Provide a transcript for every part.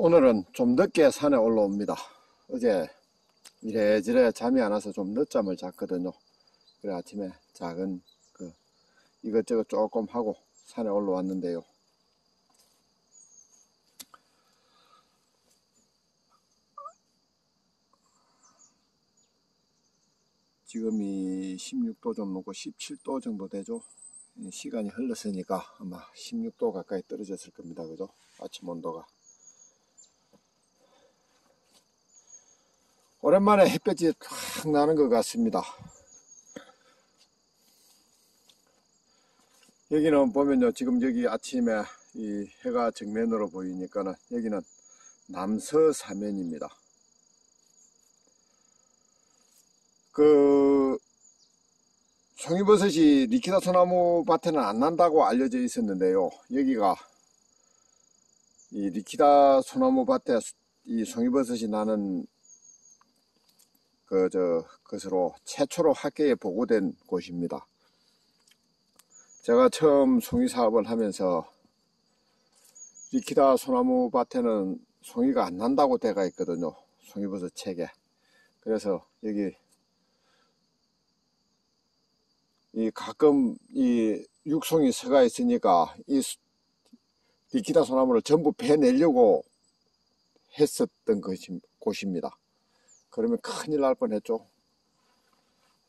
오늘은 좀 늦게 산에 올라옵니다. 어제 이래저래 잠이 안 와서 좀 늦잠을 잤거든요. 그래 아침에 작은 이것저것 조금 하고 산에 올라왔는데요. 지금이 16도 좀 넘고 17도 정도 되죠. 시간이 흘렀으니까 아마 16도 가까이 떨어졌을 겁니다. 그죠? 아침 온도가. 오랜만에 햇볕이 확 나는 것 같습니다. 여기는 보면요, 지금 여기 아침에 이 해가 정면으로 보이니까는 여기는 남서사면입니다. 송이버섯이 리키다 소나무 밭에는 안 난다고 알려져 있었는데요. 여기가 이 리키다 소나무 밭에 이 송이버섯이 나는 것으로 최초로 학계에 보고된 곳입니다. 제가 처음 송이 사업을 하면서 리키다 소나무 밭에는 송이가 안 난다고 되어 있거든요. 송이버섯 책에. 그래서 여기 가끔 이 육송이 서가 있으니까 이 리키다 소나무를 전부 베내려고 했었던 곳입니다. 그러면 큰일 날 뻔했죠.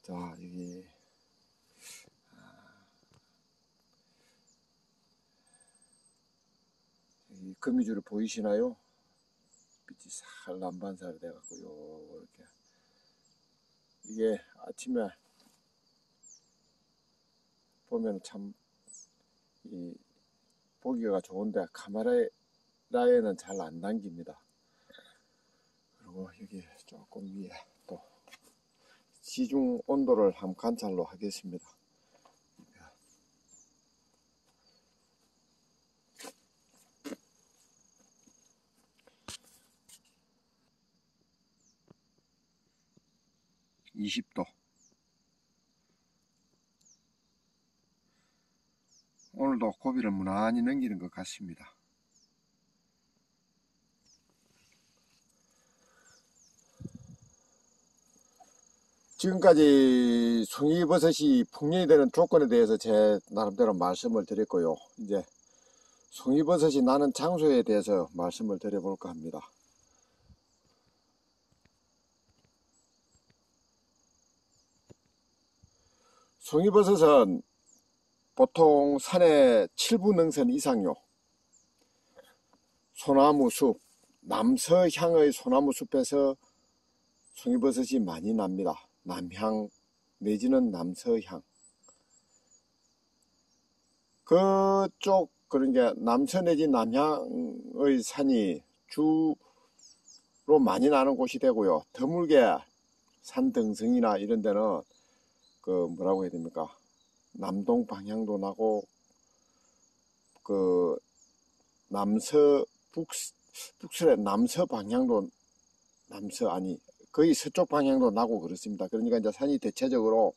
자, 여기 이 거미줄이 보이시나요? 빛이 살 남반살 돼갖고요. 이렇게 이게 아침에 보면 참 보기가 좋은데 카메라에는 잘 안 담깁니다. 그리고 여기 조금 위에 또 지중 온도를 한번 관찰로 하겠습니다. (20도) 오늘도 고비를 무난히 넘기는 것 같습니다. 지금까지 송이버섯이 풍년이 되는 조건에 대해서 제 나름대로 말씀을 드렸고요. 이제 송이버섯이 나는 장소에 대해서 말씀을 드려볼까 합니다. 송이버섯은 보통 산에 7부 능선 이상요. 소나무숲, 남서향의 소나무숲에서 송이버섯이 많이 납니다. 남향 내지는 남서향. 그쪽 그런 게 남서 내지 남향의 산이 주로 많이 나는 곳이 되고요. 드물게 산등성이나 이런 데는 뭐라고 해야 됩니까? 남동 방향도 나고 북설의 남서 방향도 거의 서쪽 방향도 나고 그렇습니다. 그러니까 이제 산이 대체적으로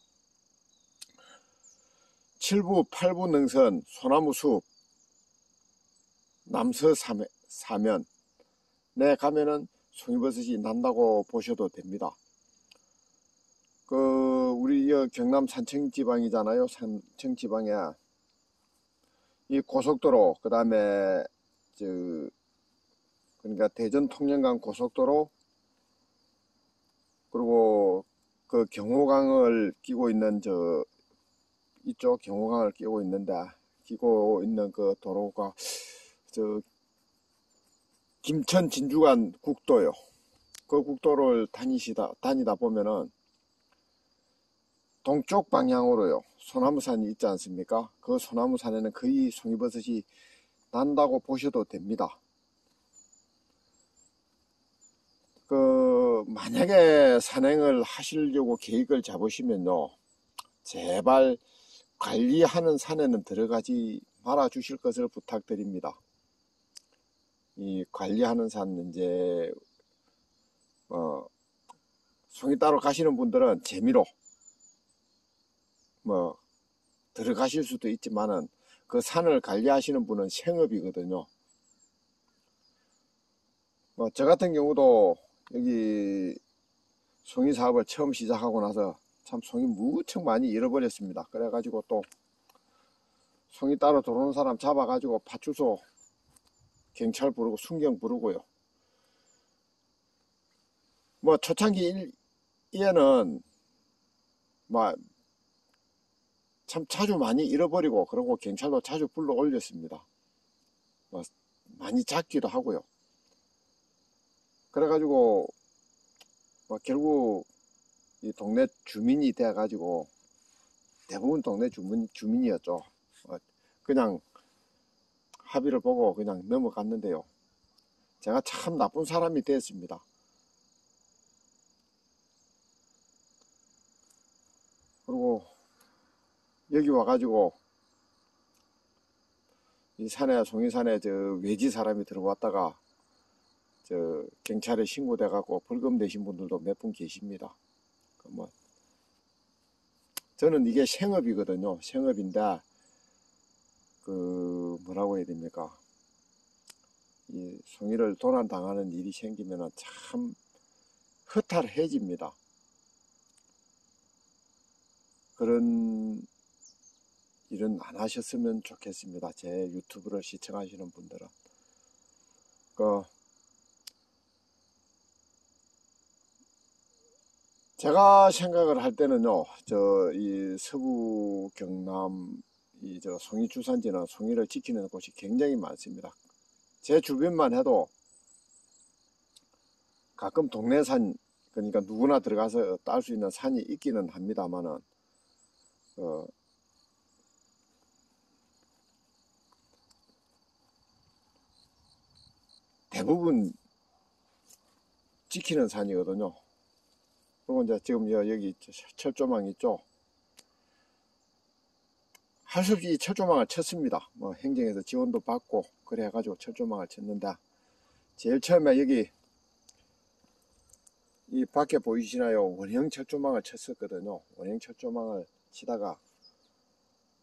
7부, 8부 능선, 소나무숲, 남서 사면에 가면은 송이버섯이 난다고 보셔도 됩니다. 우리 경남 산청지방이잖아요. 산청지방에 이 고속도로, 그 다음에 그러니까 대전 통영간 고속도로, 그리고 그 경호강을 끼고 있는 이쪽 경호강을 끼고 있는 그 도로가 김천 진주간 국도요. 그 국도를 다니다 보면은 동쪽 방향으로요. 소나무산이 있지 않습니까? 그 소나무산에는 거의 송이버섯이 난다고 보셔도 됩니다. 만약에 산행을 하시려고 계획을 잡으시면요. 제발 관리하는 산에는 들어가지 말아 주실 것을 부탁드립니다. 이 관리하는 산 이제 송이 따러 가시는 분들은 재미로 들어가실 수도 있지만은 그 산을 관리하시는 분은 생업이거든요. 뭐 저 같은 경우도 여기 송이 사업을 처음 시작하고 나서 참 송이 무척 많이 잃어버렸습니다. 그래가지고 또 송이 따로 들어오는 사람 잡아가지고 파출소 경찰 부르고 순경 부르고요. 뭐 초창기에는 뭐 참 자주 많이 잃어버리고 그러고 경찰도 자주 불러 올렸습니다. 뭐 많이 잡기도 하고요. 그래가지고 뭐 결국 이 동네 주민이 돼가지고 대부분 동네 주민이었죠. 그냥 합의를 보고 그냥 넘어갔는데요. 제가 참 나쁜 사람이 됐습니다. 그리고 여기 와가지고 이 산에 송이산에 저 외지 사람이 들어왔다가 저 경찰에 신고돼 갖고 벌금 내신 분들도 몇 분 계십니다. 뭐 저는 이게 생업이거든요. 생업인데 그 뭐라고 해야 됩니까? 이 송이를 도난당하는 일이 생기면은 참 허탈해집니다. 그런 일은 안 하셨으면 좋겠습니다. 제 유튜브를 시청하시는 분들은. 그 제가 생각을 할 때는요, 저 이 서부 경남 이 저 송이 주산지는 송이를 지키는 곳이 굉장히 많습니다. 제 주변만 해도 가끔 동네산, 그러니까 누구나 들어가서 딸 수 있는 산이 있기는 합니다만은 어, 대부분 지키는 산이거든요. 그리고 이제 지금 여기 철조망 있죠. 할 수 없이 철조망을 쳤습니다. 뭐 행정에서 지원도 받고 그래 가지고 철조망을 쳤는데 제일 처음에 여기 이 밖에 보이시나요? 원형 철조망을 쳤었거든요. 원형 철조망을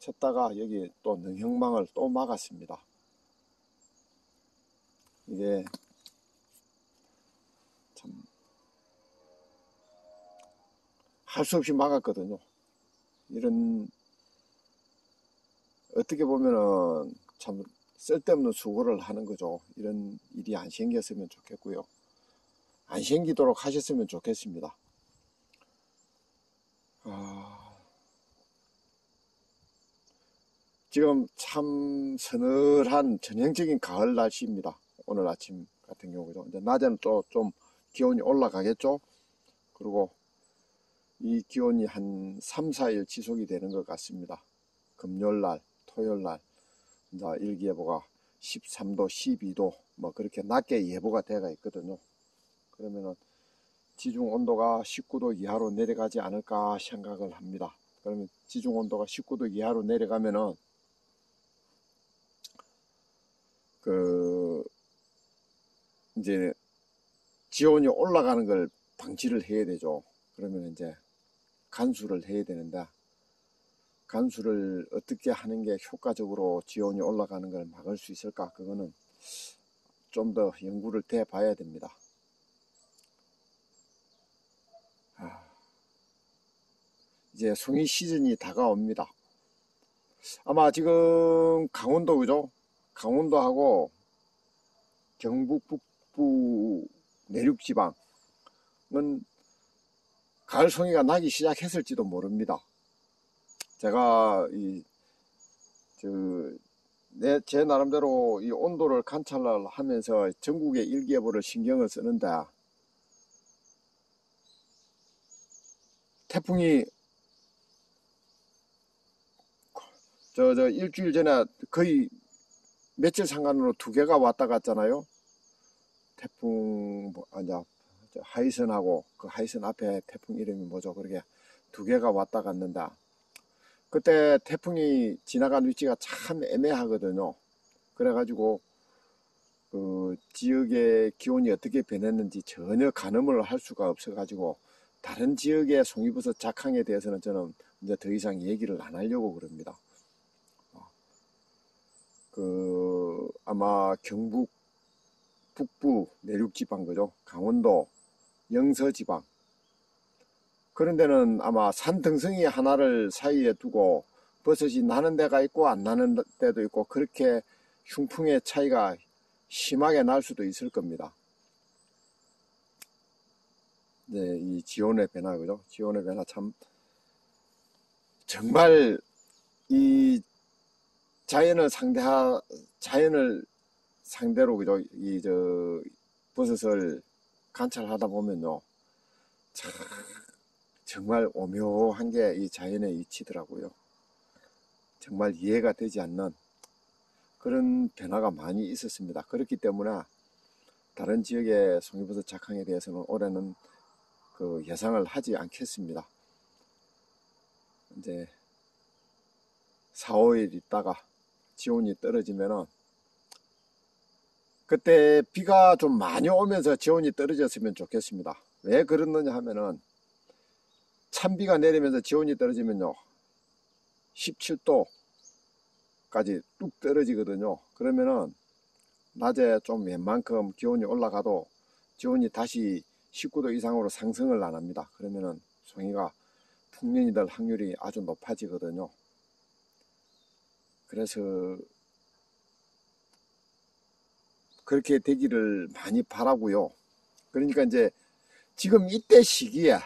쳤다가 여기 또 능형망을 또 막았습니다. 이게 참 할 수 없이 막았거든요. 이런 어떻게 보면은 참 쓸데없는 수고를 하는 거죠. 이런 일이 안 생겼으면 좋겠고요. 안 생기도록 하셨으면 좋겠습니다. 지금 참 서늘한 전형적인 가을 날씨입니다. 오늘 아침 같은 경우죠. 이제 낮에는 또 좀 기온이 올라가겠죠. 그리고 이 기온이 한 3, 4일 지속이 되는 것 같습니다. 금요일날, 토요일날 이제 일기예보가 13도, 12도 뭐 그렇게 낮게 예보가 되어 있거든요. 그러면은 지중 온도가 19도 이하로 내려가지 않을까 생각을 합니다. 그러면 지중 온도가 19도 이하로 내려가면은 그 이제 지온이 올라가는 걸 방지를 해야 되죠. 그러면 이제 간수를 해야 되는데 간수를 어떻게 하는 게 효과적으로 지온이 올라가는 걸 막을 수 있을까? 그거는 좀 더 연구를 돼 봐야 됩니다. 이제 송이 시즌이 다가옵니다. 아마 지금 강원도 그죠? 강원도하고 경북 북부 내륙지방은 가을 송이가 나기 시작했을지도 모릅니다. 제가 제 나름대로 이 온도를 관찰을 하면서 전국의 일기예보를 신경을 쓰는데 태풍이 일주일 전에 거의 며칠 상관으로 두 개가 왔다 갔잖아요. 태풍 하이선하고 그 하이선 앞에 태풍 이름이 뭐죠? 그렇게 두 개가 왔다 갔는데 그때 태풍이 지나간 위치가 참 애매하거든요. 그래가지고 그 지역의 기온이 어떻게 변했는지 전혀 가늠을 할 수가 없어가지고 다른 지역의 송이버섯 작황에 대해서는 저는 이제 더 이상 얘기를 안 하려고 그럽니다. 아마 경북 북부 내륙지방, 그죠? 강원도, 영서지방. 그런 데는 아마 산 등성이 하나를 사이에 두고 버섯이 나는 데가 있고 안 나는 데도 있고 그렇게 흉풍의 차이가 심하게 날 수도 있을 겁니다. 네, 이 기온의 변화, 그죠? 기온의 변화 참 정말 이 자연을 상대로, 그죠? 버섯을 관찰하다 보면요, 정말 오묘한 게 이 자연의 이치더라고요. 정말 이해가 되지 않는 그런 변화가 많이 있었습니다. 그렇기 때문에 다른 지역의 송이버섯 작황에 대해서는 올해는 그 예상을 하지 않겠습니다. 이제 4, 5일 있다가 지온이 떨어지면은, 그때 비가 좀 많이 오면서 지온이 떨어졌으면 좋겠습니다. 왜 그러느냐 하면은, 찬비가 내리면서 지온이 떨어지면요, 17도까지 뚝 떨어지거든요. 그러면은 낮에 좀 웬만큼 기온이 올라가도 지온이 다시 19도 이상으로 상승을 안 합니다. 그러면은 송이가 풍년이 될 확률이 아주 높아지거든요. 그래서 그렇게 되기를 많이 바라고요. 그러니까 이제 지금 이때 시기에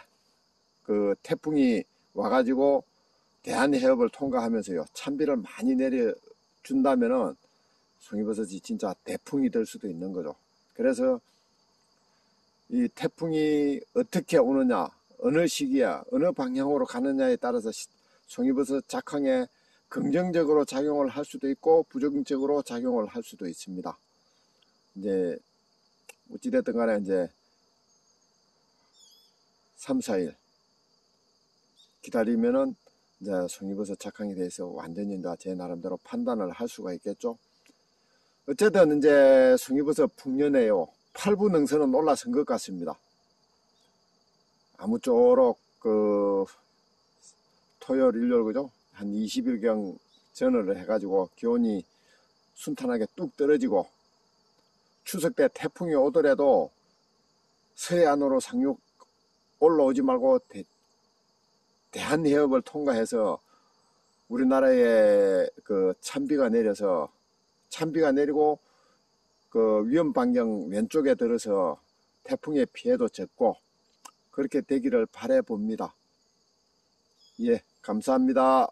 그 태풍이 와가지고 대한해협을 통과하면서요, 찬비를 많이 내려준다면은 송이버섯이 진짜 대풍이 될 수도 있는 거죠. 그래서 이 태풍이 어떻게 오느냐, 어느 시기에 어느 방향으로 가느냐에 따라서 송이버섯 작황에 긍정적으로 작용을 할 수도 있고 부정적으로 작용을 할 수도 있습니다. 이제 어찌됐든 간에 이제 3, 4일 기다리면은 이제 송이버섯 작황에 대해서 완전히 제 나름대로 판단을 할 수가 있겠죠. 어쨌든 이제 송이버섯 풍년에요, 8부 능선은 올라선 것 같습니다. 아무쪼록 그 토요일, 일요일, 그죠? 한 20일경 전후를 해가지고 기온이 순탄하게 뚝 떨어지고 추석 때 태풍이 오더라도 서해안으로 상륙 올라오지 말고 대한해협을 통과해서 우리나라에 그 찬비가 내리고 그 위험 반경 왼쪽에 들어서 태풍의 피해도 적고 그렇게 되기를 바래 봅니다. 예, 감사합니다.